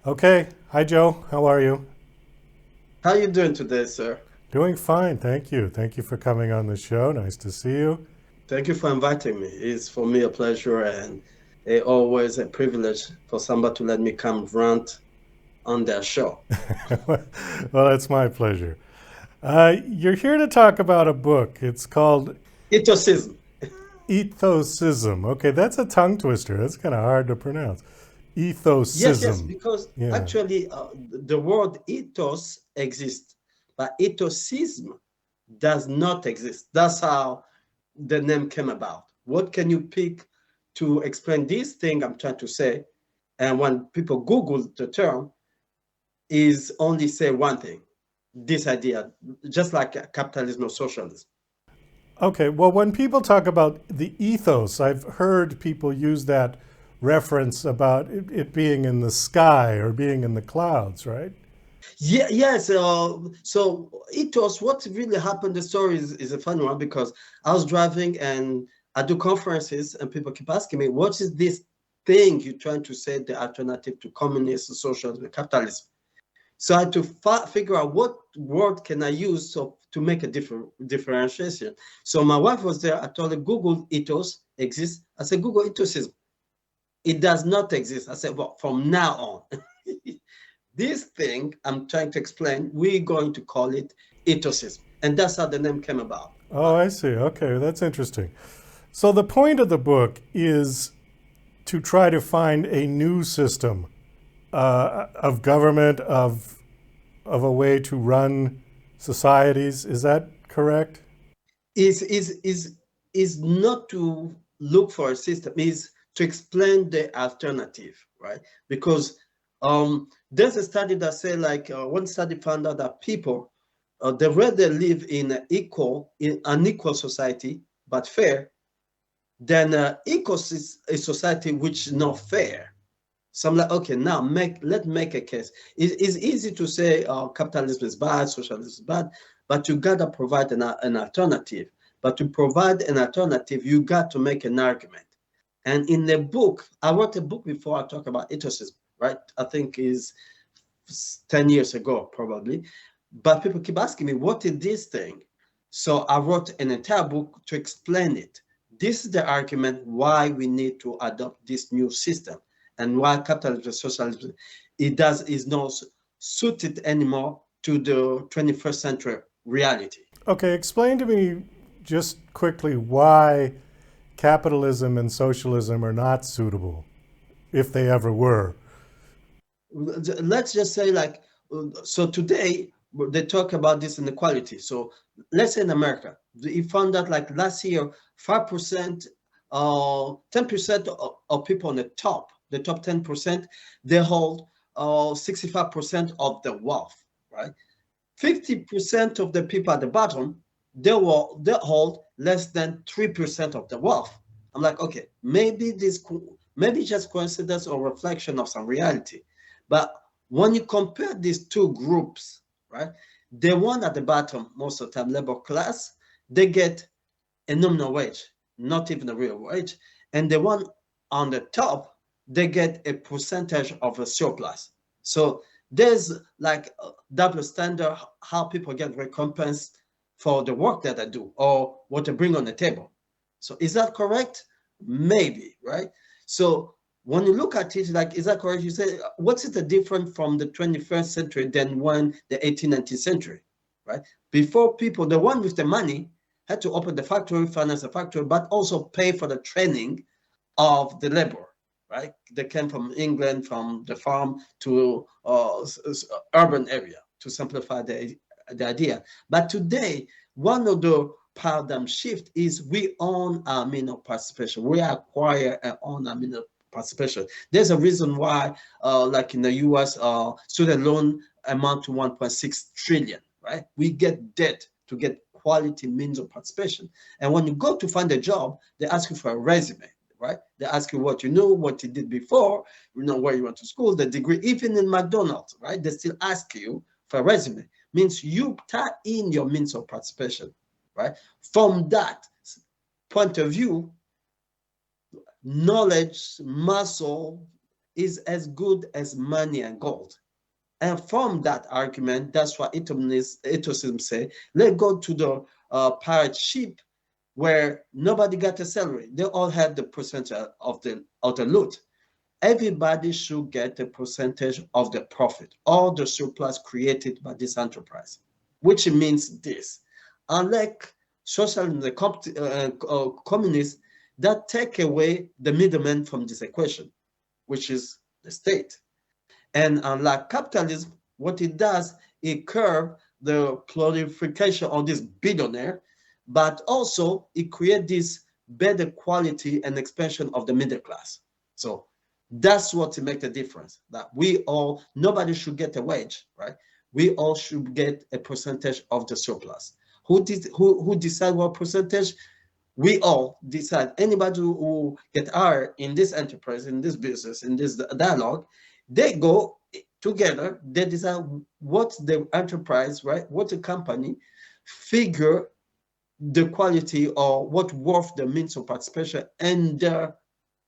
Okay. Hi, Joe. How are you? How you doing today, sir? Doing fine. Thank you. Thank you for coming on the show. Nice to see you. Thank you for inviting me. It's for me a pleasure and always a privilege for somebody to let me come rant on their show. Well, it's my pleasure. You're here to talk about a book. It's called Ethosism. Ethosism. Okay, that's a tongue twister. That's kind of hard to pronounce. Yes, Ethosism. because Yeah. actually the word ethos exists, but ethosism does not exist. That's how the name came about. What can you pick to explain this thing I'm trying to say? And when people Google the term, is only say one thing, this idea, just like capitalism or socialism. Okay. Well, when people talk about the ethos, I've heard people use that reference about it being in the sky or being in the clouds, right? Yeah, yes. So it was what really happened. The story is a funny one because I was driving and I do conferences and people keep asking me, what is this thing you're trying to say the alternative to communism, socialism, and capitalism? So I had to figure out what word can I use so to make a differentiation. So my wife was there. I told her Google ethos exists. I said Google ethosism. It does not exist. I said, well, from now on, this thing I'm trying to explain, we're going to call it ethosism. And that's how the name came about. Oh, I see. Okay, that's interesting. So the point of the book is to try to find a new system of government, of a way to run societies. Is that correct? Is not to look for a system, is to explain the alternative, right? Because there's a study that say like one study found out that people they rather live in an equal society but fair than a society which is not fair. So I'm like, okay, now let's make a case. It's easy to say capitalism is bad, socialism is bad, but you gotta provide an alternative. But to provide an alternative, you got to make an argument. And in the book, I wrote a book before I talk about ethosism, right? I think is 10 years ago, probably. But people keep asking me, what is this thing? So I wrote an entire book to explain it. This is the argument why we need to adopt this new system and why capitalism and socialism is not suited anymore to the 21st century reality. Okay, explain to me just quickly why capitalism and socialism are not suitable, if they ever were. Let's just say like so today they talk about this inequality. So let's say in America you found that like last year 5% 10% of people on the top 10%, they hold 65% of the wealth, right? 50% of the people at the bottom, they hold less than 3% of the wealth. I'm like, okay, maybe just coincidence or reflection of some reality. But when you compare these two groups, right, the one at the bottom, most of the time, labor class, they get a nominal wage, not even a real wage. And the one on the top, they get a percentage of a surplus. So there's like a double standard how people get recompensed for the work that they do or what they bring on the table. So is that correct? Maybe, right? So when you look at it, like, is that correct? You say, what's it different from the 21st century than when the 18th, 19th century, right? Before people, the one with the money had to open the factory, finance the factory, but also pay for the training of the labor, right? They came from England, from the farm to urban area to simplify the idea. But today, one of the paradigm shift is we own our means of participation. We acquire and own our means of participation. There's a reason why, like in the US, student loan amount to 1.6 trillion, right? We get debt to get quality means of participation. And when you go to find a job, they ask you for a resume, right? They ask you what you know, what you did before, where you went to school, the degree. Even in McDonald's, right? They still ask you for a resume. Means you tie in your means of participation, right? From that point of view, knowledge, muscle, is as good as money and gold. And from that argument, that's what ethosism say, let's go to the pirate ship where nobody got a salary. They all had the percentage of the loot. Everybody should get a percentage of the profit, all the surplus created by this enterprise, which means this. Unlike socialism, the communists, that take away the middleman from this equation, which is the state. And unlike capitalism, what it does, it curbs the proliferation of this billionaire, but also it creates this better quality and expansion of the middle class. So that's what makes the difference. That nobody should get a wage, right? We all should get a percentage of the surplus. Who decide what percentage? We all decide. Anybody who get hired in this enterprise, in this business, in this dialogue, they go together, they decide what the enterprise, right, what the company figure the quality or what worth the means of participation and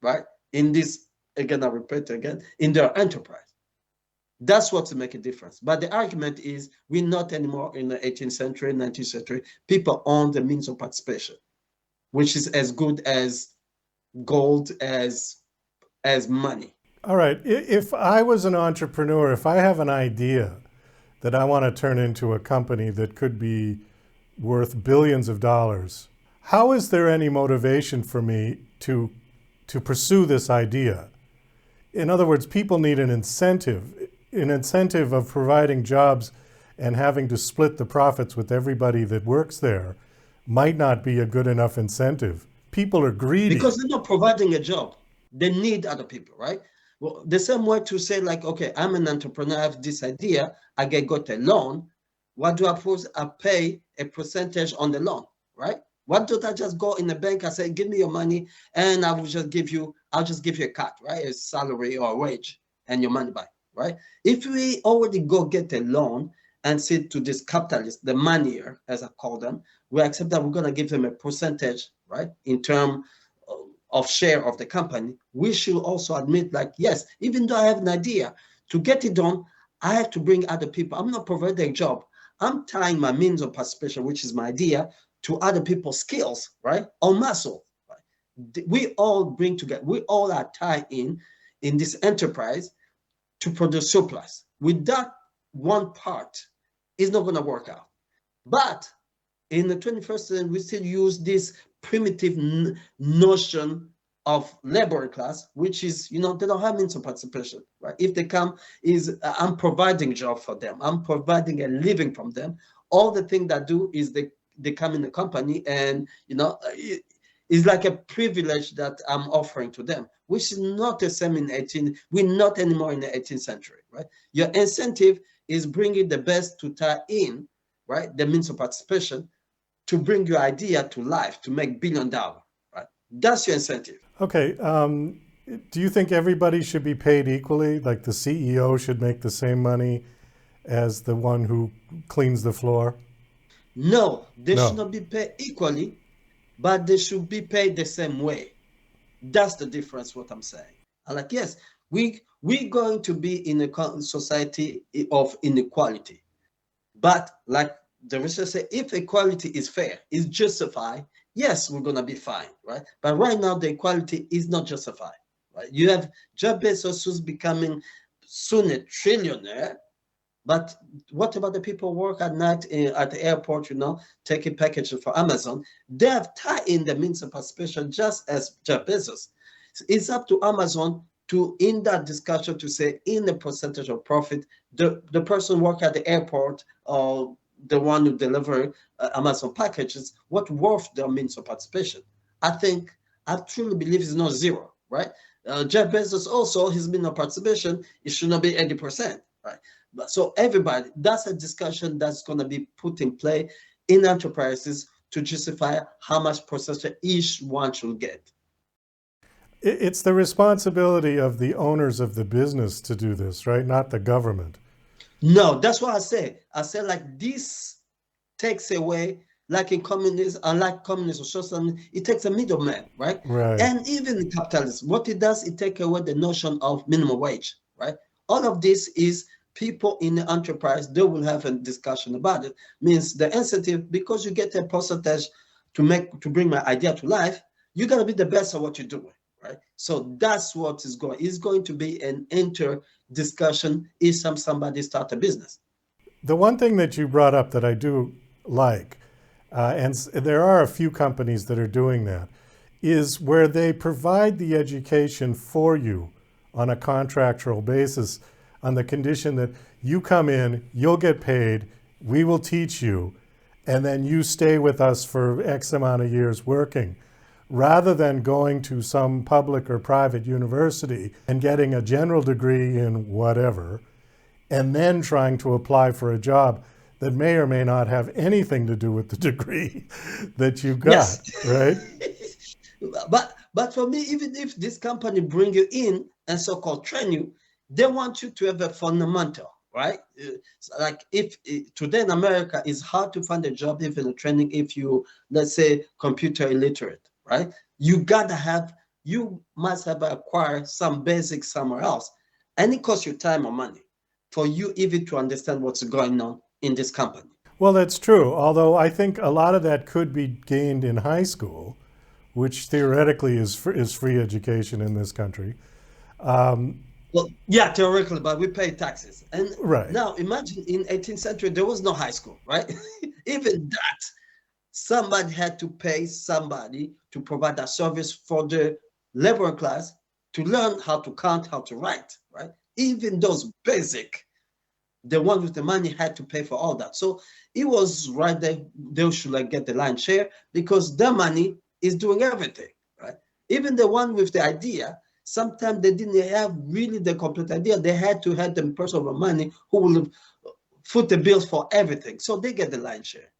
right, in this, again, I repeat again, in their enterprise. That's what to make a difference. But the argument is we're not anymore in the 18th century, 19th century. People own the means of participation, which is as good as gold, as money. All right. If I was an entrepreneur, if I have an idea that I want to turn into a company that could be worth billions of dollars, how is there any motivation for me to pursue this idea? In other words, people need an incentive of providing jobs, and having to split the profits with everybody that works there might not be a good enough incentive. People are greedy. Because they're not providing a job. They need other people, right? Well, the same way to say, like, okay, I'm an entrepreneur, I have this idea, I got a loan. What do I propose? I pay a percentage on the loan, right? What don't I just go in the bank and say, give me your money, and I'll just give you a cut, right? A salary or a wage and your money back, right? If we already go get a loan and say to this capitalist, the moneyer, as I call them, we accept that we're going to give them a percentage, right, in terms of share of the company. We should also admit, like, yes, even though I have an idea, to get it done, I have to bring other people. I'm not providing a job. I'm tying my means of participation, which is my idea, to other people's skills, right, or muscle. Right? We all bring together, we all are tied in this enterprise to produce surplus. With that one part, it's not going to work out. But in the 21st century, we still use this primitive notion of labor class, which is, they don't have means of participation, right? If they come, I'm providing job for them. I'm providing a living from them. All the thing that do is they come in the company, and, it's like a privilege that I'm offering to them, which is not the same we're not anymore in the 18th century, right? Your incentive is bringing the best to tie in, right, the means of participation, to bring your idea to life, to make $1 billion, right? That's your incentive. Okay. Do you think everybody should be paid equally? Like the CEO should make the same money as the one who cleans the floor? No, they should not be paid equally, but they should be paid the same way. That's the difference, what I'm saying. Like, yes, we're going to be in a society of inequality. But like the research says, if equality is fair, is justified, yes, we're going to be fine, right? But right now, the equality is not justified, right? You have Jeff Bezos who's becoming soon a trillionaire, but what about the people who work at night at the airport, taking packages for Amazon? They have tied in the means of participation just as Jeff Bezos. It's up to Amazon to, in that discussion, to say in the percentage of profit, the person work at the airport or the one who deliver Amazon packages, what worth their means of participation? I truly believe it's not zero, right? Jeff Bezos also, his means of participation, it should not be 80%, right? So everybody, that's a discussion that's going to be put in play in enterprises to justify how much percentage each one should get. It's the responsibility of the owners of the business to do this, right? Not the government. No, that's what I say. I say, like, this takes away like in communism, unlike communism or socialism, it takes a middleman, right? Right. And even in capitalism, what it does, it takes away the notion of minimum wage, right? All of this is people in the enterprise, they will have a discussion about it. Means the incentive, because you get a percentage to bring my idea to life, you gotta be the best at what you're doing, right? So that's what is going. It's going to be an inter discussion if somebody start a business. The one thing that you brought up that I do like, there are a few companies that are doing that, is where they provide the education for you on a contractual basis on the condition that you come in, you'll get paid, we will teach you, and then you stay with us for X amount of years working, rather than going to some public or private university and getting a general degree in whatever, and then trying to apply for a job that may or may not have anything to do with the degree that you got, Yes. right? But for me, even if this company bring you in and so-called train you, they want you to have a fundamental, right? Like if today in America, it's hard to find a job, even a training, if you, let's say, computer illiterate, right? You must have acquired some basics somewhere else. And it costs you time or money for you even to understand what's going on in this company. Well, that's true. Although I think a lot of that could be gained in high school, which theoretically is free education in this country. Well, yeah, theoretically, but we pay taxes. And Right. now imagine in 18th century, there was no high school, right? Even that, somebody had to pay somebody to provide that service for the labor class to learn how to count, how to write, right? Even those basic, the one with the money had to pay for all that. So it was right there, they should like get the lion's share because their money is doing everything, right? Even the one with the idea, sometimes they didn't have really the complete idea. They had to have the person with money who will foot the bills for everything. So they get the lion's share.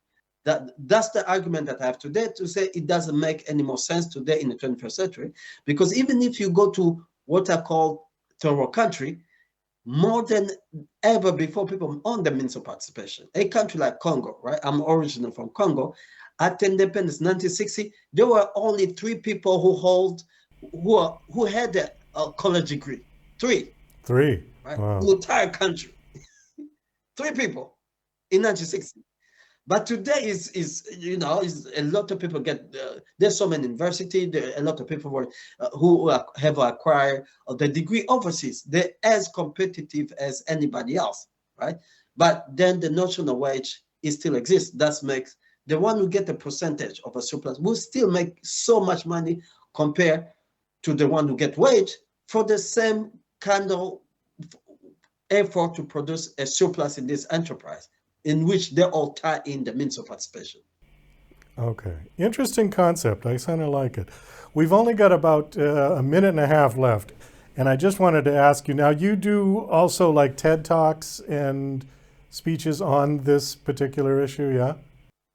That's the argument that I have today to say it doesn't make any more sense today in the 21st century, because even if you go to what I call third world country, more than ever before, people on the means of participation. A country like Congo, right? I'm originally from Congo. At independence, 1960, there were only 3 people who had a college degree. Three, Three. right? Wow. The entire country. 3 people in 1960. But today is a lot of people get there's so many universities. A lot of people who have acquired the degree overseas. They're as competitive as anybody else, right? But then the notion of wage it still exists. That makes the one who get the percentage of a surplus will still make so much money compared to the one who get wage for the same kind of effort to produce a surplus in this enterprise, in which they all tie in the means of participation. Okay. Interesting concept. I kind of like it. We've only got about a minute and a half left. And I just wanted to ask you now, you do also like TED Talks and speeches on this particular issue, yeah?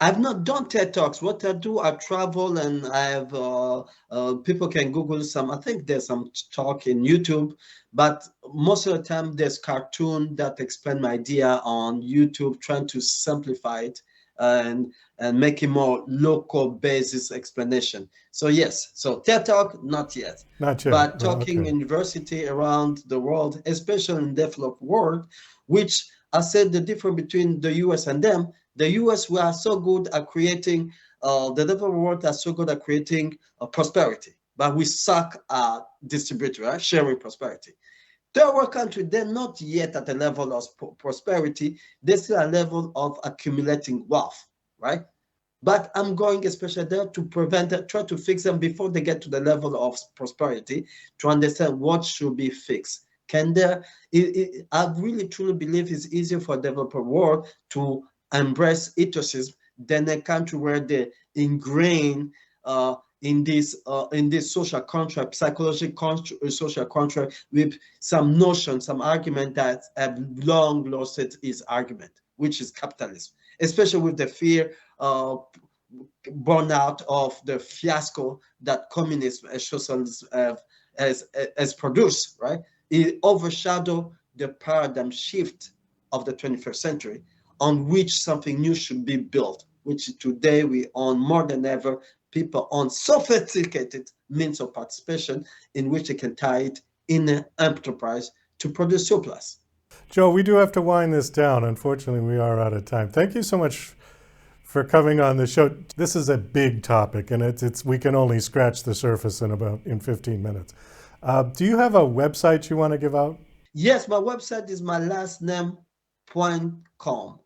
I've not done TED Talks. What I do, I travel and I have people can Google some. I think there's some talk in YouTube, but most of the time there's cartoon that explain my idea on YouTube, trying to simplify it and make it more local basis explanation. So yes, so TED Talk, not yet. Not yet. But Well, talking okay. university around the world, especially in developed world, which I said the difference between the US and them. The US, we are so good at creating, the developed world are so good at creating prosperity, but we suck at distributing, right? Sharing prosperity. Third world country, they're not yet at the level of prosperity. They're still at a level of accumulating wealth, right? But I'm going especially there to prevent it, try to fix them before they get to the level of prosperity, to understand what should be fixed. I really truly believe it's easier for a developed world to embrace ethosism than a country where they ingrain in this social contract, social contract with some notion, some argument that have long lost its argument, which is capitalism, especially with the fear born out of the fiasco that communism and socialism has produced, right? It overshadowed the paradigm shift of the 21st century on which something new should be built, which today we own more than ever. People own sophisticated means of participation in which they can tie it in an enterprise to produce surplus. Joe, we do have to wind this down. Unfortunately, we are out of time. Thank you so much for coming on the show. This is a big topic, and it's we can only scratch the surface in 15 minutes. Do you have a website you want to give out? Yes, my website is my last name.com.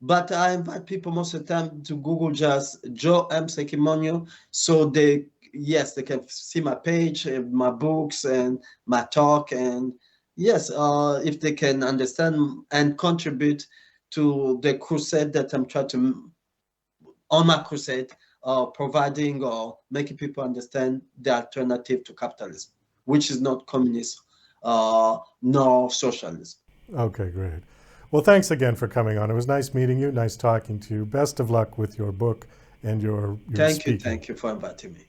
But I invite people most of the time to Google just Joe M. Sekimonyo. So they can see my page, my books, and my talk. And yes, if they can understand and contribute to the crusade that I'm trying to, on my crusade, providing or making people understand the alternative to capitalism, which is not communism nor socialism. Okay, great. Well, thanks again for coming on. It was nice meeting you, nice talking to you. Best of luck with your book and your speaking. Thank you for inviting me.